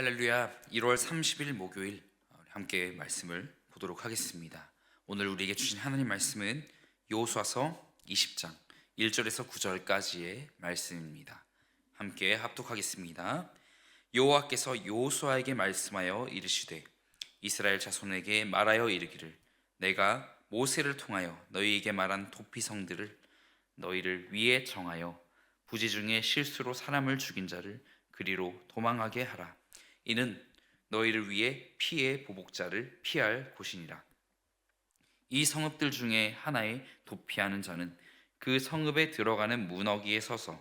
할렐루야. 1월 30일 목요일 함께 말씀을 보도록 하겠습니다. 오늘 우리에게 주신 하나님 말씀은 여호수아서 20장 1절에서 9절까지의 말씀입니다. 함께 합독하겠습니다. 여호와께서 여호수아에게 말씀하여 이르시되 이스라엘 자손에게 말하여 이르기를 내가 모세를 통하여 너희에게 말한 도피성들을 너희를 위에 정하여 부지 중에 실수로 사람을 죽인 자를 그리로 도망하게 하라. 이는 너희를 위해 피의 보복자를 피할 곳이니라. 이 성읍들 중에 하나에 도피하는 자는 그 성읍에 들어가는 문어기에 서서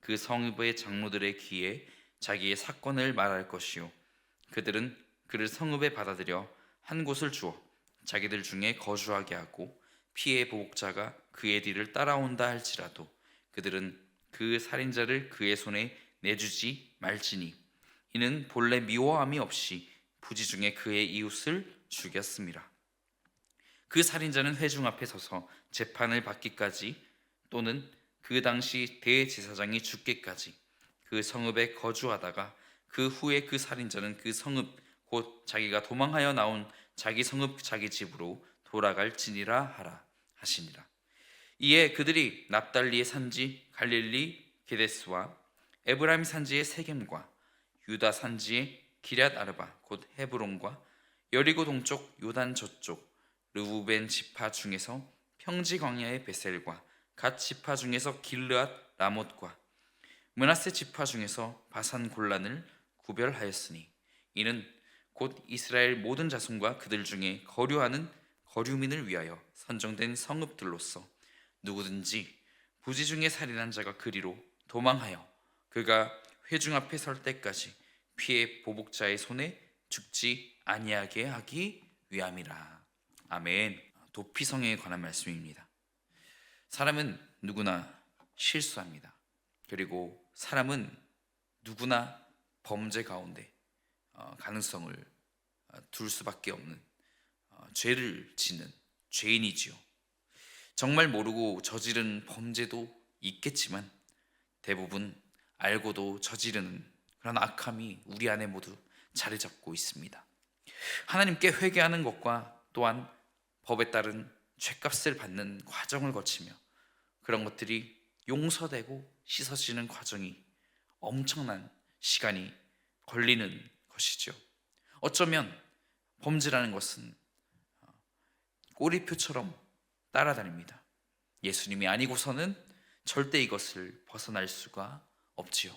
그 성읍의 장로들의 귀에 자기의 사건을 말할 것이요 그들은 그를 성읍에 받아들여 한 곳을 주어 자기들 중에 거주하게 하고 피의 보복자가 그의 뒤를 따라온다 할지라도 그들은 그 살인자를 그의 손에 내주지 말지니 이는 본래 미워함이 없이 부지 중에 그의 이웃을 죽였습니다. 그 살인자는 회중 앞에 서서 재판을 받기까지 또는 그 당시 대제사장이 죽기까지 그 성읍에 거주하다가 그 후에 그 살인자는 그 성읍 곧 자기가 도망하여 나온 자기 성읍 자기 집으로 돌아갈지니라 하라 하시니라. 이에 그들이 납달리의 산지 갈릴리 게데스와 에브라임 산지의 세겜과 유다 산지의 기럇 아르바 곧 헤브론과 여리고 동쪽 요단 저쪽 르우벤 지파 중에서 평지 광야의 베셀과 갓 지파 중에서 길르앗 라못과 므낫세 지파 중에서 바산 골란을 구별하였으니 이는 곧 이스라엘 모든 자손과 그들 중에 거류하는 거류민을 위하여 선정된 성읍들로서 누구든지 부지 중에 살인한 자가 그리로 도망하여 그가 회중 앞에 설 때까지 피의 보복자의 손에 죽지 아니하게 하기 위함이라. 아멘. 도피성에 관한 말씀입니다. 사람은 누구나 실수합니다. 그리고 사람은 누구나 범죄 가운데 가능성을 둘 수밖에 없는 죄를 짓는 죄인이지요. 정말 모르고 저지른 범죄도 있겠지만 대부분 알고도 저지르는 그런 악함이 우리 안에 모두 자리 잡고 있습니다. 하나님께 회개하는 것과 또한 법에 따른 죄값을 받는 과정을 거치며 그런 것들이 용서되고 씻어지는 과정이 엄청난 시간이 걸리는 것이죠. 어쩌면 범죄라는 것은 꼬리표처럼 따라다닙니다. 예수님이 아니고서는 절대 이것을 벗어날 수가 없지요.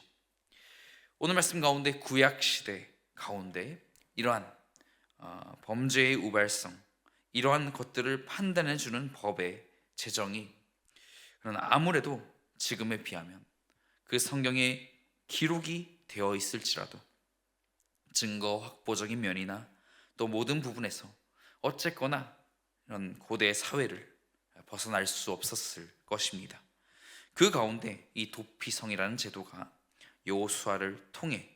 오늘 말씀 가운데 구약시대 가운데 이러한 범죄의 우발성, 이러한 것들을 판단해주는 법의 제정이 그러나 아무래도 지금에 비하면 그 성경에 기록이 되어 있을지라도 증거 확보적인 면이나 또 모든 부분에서 어쨌거나 이런 고대 사회를 벗어날 수 없었을 것입니다. 그 가운데 이 도피성이라는 제도가 여호수아를 통해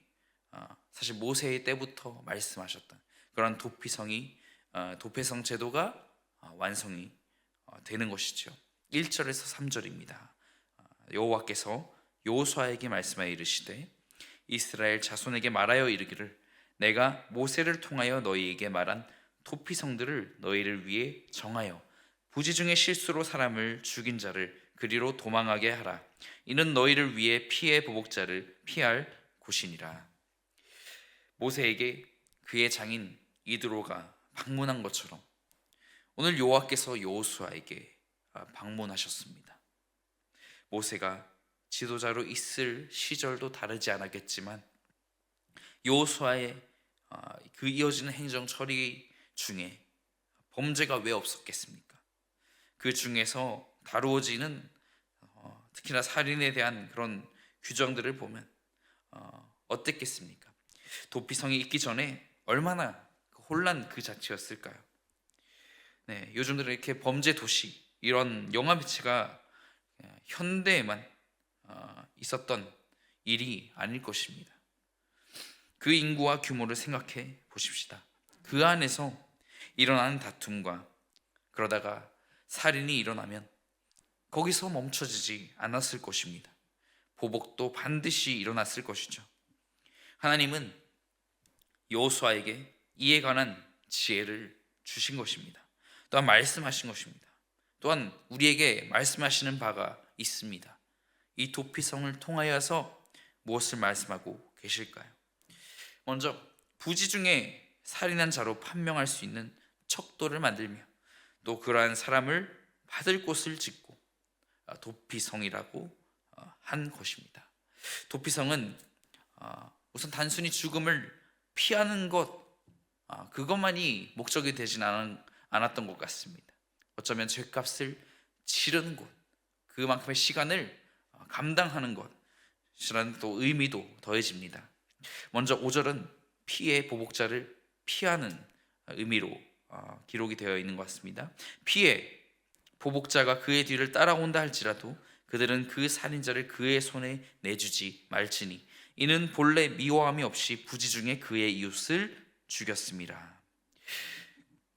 사실 모세의 때부터 말씀하셨던 그런 도피성 제도가 완성이 되는 것이죠. 1절에서 3절입니다. 여호와께서 여호수아에게 말씀하여 이르시되 이스라엘 자손에게 말하여 이르기를 내가 모세를 통하여 너희에게 말한 도피성들을 너희를 위해 정하여 부지 중에 실수로 사람을 죽인 자를 그리로 도망하게 하라. 이는 너희를 위해 피의 보복자를 피할 곳이니라. 모세에게 그의 장인 이드로가 방문한 것처럼 오늘 여호와께서 여호수아에게 방문하셨습니다. 모세가 지도자로 있을 시절도 다르지 않았겠지만 여호수아의 그 이어지는 행정 처리 중에 범죄가 왜 없었겠습니까? 그 중에서 다루어지는 특히나 살인에 대한 그런 규정들을 보면 어땠겠습니까? 도피성이 있기 전에 얼마나 혼란 그 자체였을까요? 네, 요즘 들어 이렇게 범죄 도시 이런 영화 매체가 현대에만 있었던 일이 아닐 것입니다. 그 인구와 규모를 생각해 보십시다. 그 안에서 일어나는 다툼과 그러다가 살인이 일어나면 거기서 멈춰지지 않았을 것입니다. 보복도 반드시 일어났을 것이죠. 하나님은 여호수아에게 이에 관한 지혜를 주신 것입니다. 또한 말씀하신 것입니다. 또한 우리에게 말씀하시는 바가 있습니다. 이 도피성을 통하여서 무엇을 말씀하고 계실까요? 먼저 부지 중에 살인한 자로 판명할 수 있는 척도를 만들며 또 그러한 사람을 받을 곳을 짓고 도피성이라고 한 것입니다. 도피성은 우선 단순히 죽음을 피하는 것, 그것만이 목적이 되진 않았던 것 같습니다. 어쩌면 죄값을 치르는 것, 그만큼의 시간을 감당하는 것이라는 또 의미도 더해집니다. 먼저 5절은 피해 보복자를 피하는 의미로 기록이 되어 있는 것 같습니다. 피해 보복자가 그의 뒤를 따라온다 할지라도 그들은 그 살인자를 그의 손에 내주지 말지니 이는 본래 미워함이 없이 부지 중에 그의 이웃을 죽였습니다.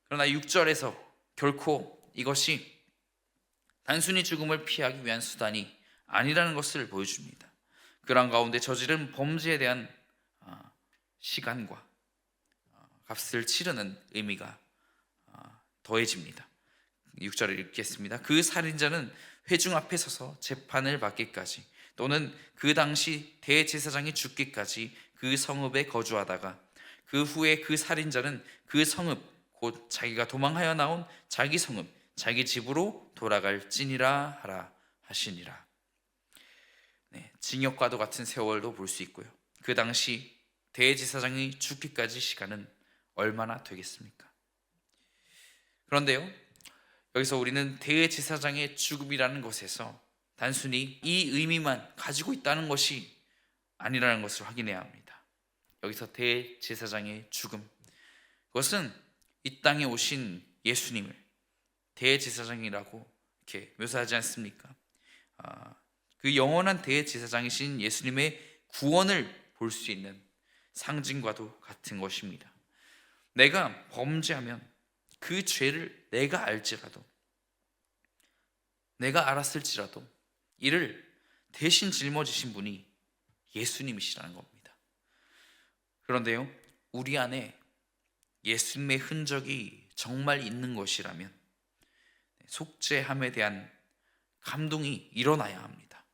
그러나 6절에서 결코 이것이 단순히 죽음을 피하기 위한 수단이 아니라는 것을 보여줍니다. 그런 가운데 저지른 범죄에 대한 시간과 값을 치르는 의미가 더해집니다. 6절을 읽겠습니다. 그 살인자는 회중 앞에 서서 재판을 받기까지 또는 그 당시 대제사장이 죽기까지 그 성읍에 거주하다가 그 후에 그 살인자는 그 성읍 곧 자기가 도망하여 나온 자기 성읍 자기 집으로 돌아갈지니라 하라 하시니라. 징역과도 같은 세월도 볼 수 있고요. 그 당시 대제사장이 죽기까지 시간은 얼마나 되겠습니까? 그런데요, 여기서 우리는 대제사장의 죽음이라는 것에서 단순히 이 의미만 가지고 있다는 것이 아니라는 것을 확인해야 합니다. 여기서 대제사장의 죽음, 그것은 이 땅에 오신 예수님을 대제사장이라고 이렇게 묘사하지 않습니까? 그 영원한 대제사장이신 예수님의 구원을 볼 수 있는 상징과도 같은 것입니다. 내가 범죄하면 그 죄를 내가 알지라도, 내가 알았을지라도 이를 대신 짊어지신 분이 예수님이시라는 겁니다. 그런데요, 우리 안에 예수님의 흔적이 정말 있는 것이라면 속죄함에 대한 감동이 일어나야 합니다.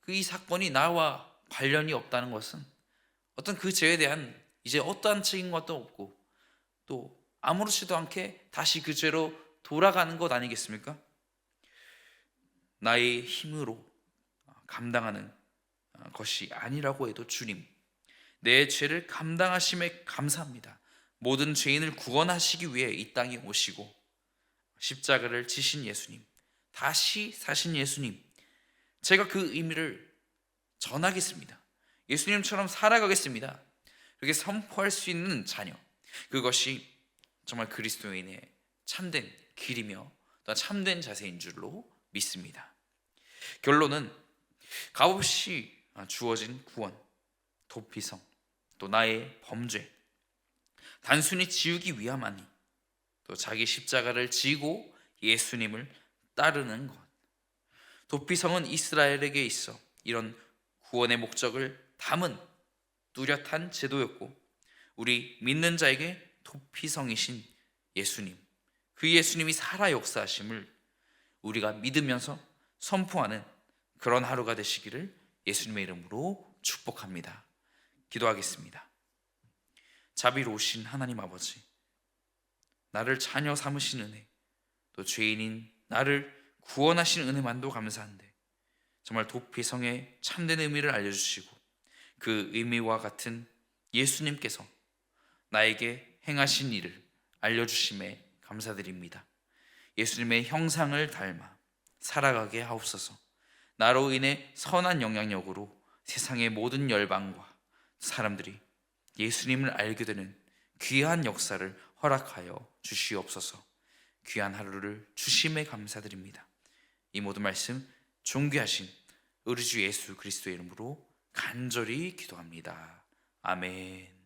이 사건이 나와 관련이 없다는 것은 어떤 그 죄에 대한 이제 어떠한 책임과도 없고 또 아무렇지도 않게 다시 그 죄로 돌아가는 것 아니겠습니까? 나의 힘으로 감당하는 것이 아니라고 해도 주님, 내 죄를 감당하심에 감사합니다. 모든 죄인을 구원하시기 위해 이 땅에 오시고 십자가를 지신 예수님, 다시 사신 예수님, 제가 그 의미를 전하겠습니다. 예수님처럼 살아가겠습니다. 그렇게 선포할 수 있는 자녀, 그것이 정말 그리스도인의 참된 길이며 또 참된 자세인 줄로 믿습니다. 결론은 값없이 주어진 구원, 도피성, 또 나의 범죄 단순히 지우기 위함아니 또 자기 십자가를 지고 예수님을 따르는 것. 도피성은 이스라엘에게 있어 이런 구원의 목적을 담은 뚜렷한 제도였고 우리 믿는 자에게 도피성이신 예수님, 그 예수님이 살아 역사하심을 우리가 믿으면서 선포하는 그런 하루가 되시기를 예수님의 이름으로 축복합니다. 기도하겠습니다. 자비로우신 하나님 아버지, 나를 자녀 삼으신 은혜, 또 죄인인 나를 구원하신 은혜만도 감사한데 정말 도피성의 참된 의미를 알려주시고 그 의미와 같은 예수님께서 나에게 행하신 일을 알려주심에 감사드립니다. 예수님의 형상을 닮아 살아가게 하옵소서. 나로 인해 선한 영향력으로 세상의 모든 열방과 사람들이 예수님을 알게 되는 귀한 역사를 허락하여 주시옵소서. 귀한 하루를 주심에 감사드립니다. 이 모든 말씀 존귀하신 우리 주 예수 그리스도의 이름으로 간절히 기도합니다. 아멘.